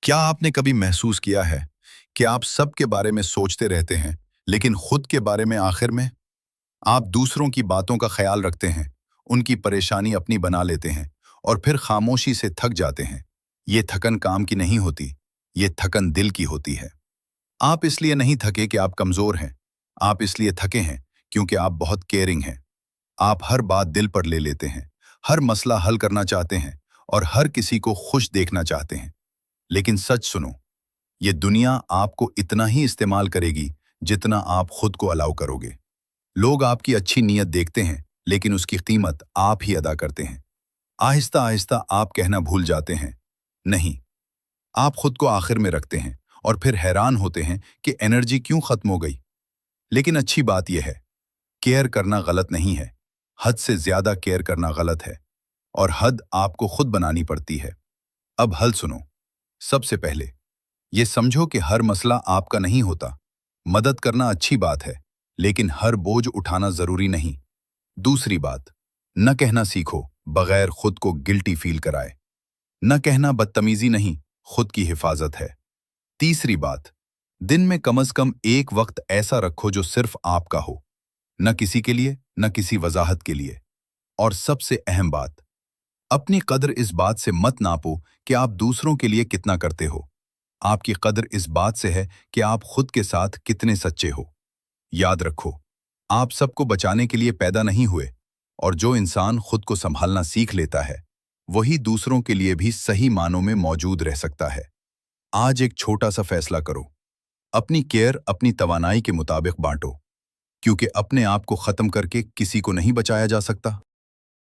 क्या आपने कभी महसूस किया है कि आप सबके बारे में सोचते रहते हैं, लेकिन खुद के बारे में आखिर में? आप दूसरों की बातों का ख्याल रखते हैं, उनकी परेशानी अपनी बना लेते हैं और फिर खामोशी से थक जाते हैं। ये थकन काम की नहीं होती, ये थकन दिल की होती है। आप इसलिए नहीं थके कि आप कमज़ोर हैं, आप इसलिए थके हैं क्योंकि आप बहुत केयरिंग हैं। आप हर बात दिल पर ले लेते हैं, हर मसला हल करना चाहते हैं और हर किसी को खुश देखना चाहते हैं। लेकिन सच सुनो, ये दुनिया आपको इतना ही इस्तेमाल करेगी जितना आप खुद को अलाउ करोगे। लोग आपकी अच्छी नीयत देखते हैं, लेकिन उसकी कीमत आप ही अदा करते हैं। आहिस्ता आहिस्ता आप कहना भूल जाते हैं, नहीं। आप खुद को आखिर में रखते हैं और फिर हैरान होते हैं कि एनर्जी क्यों खत्म हो गई। लेकिन अच्छी बात यह है, केयर करना गलत नहीं है, हद से ज्यादा केयर करना गलत है, और हद आपको खुद बनानी पड़ती है। अब हल सुनो। सबसे पहले ये समझो कि हर मसला आपका नहीं होता। मदद करना अच्छी बात है, लेकिन हर बोझ उठाना जरूरी नहीं। दूसरी बात, न कहना सीखो बगैर खुद को गिल्टी फील कराए। न कहना बदतमीजी नहीं, खुद की हिफाजत है। तीसरी बात, दिन में कम से कम एक वक्त ऐसा रखो जो सिर्फ आपका हो, न किसी के लिए, न किसी वजाहत के लिए। और सबसे अहम बात, अपनी कदर इस बात से मत नापो कि आप दूसरों के लिए कितना करते हो। आपकी कदर इस बात से है कि आप खुद के साथ कितने सच्चे हो। याद रखो, आप सबको बचाने के लिए पैदा नहीं हुए, और जो इंसान खुद को संभालना सीख लेता है, वही दूसरों के लिए भी सही मानों में मौजूद रह सकता है। आज एक छोटा सा फैसला करो, अपनी केयर अपनी तवानाई के मुताबिक बांटो, क्योंकि अपने आप को खत्म करके किसी को नहीं बचाया जा सकता।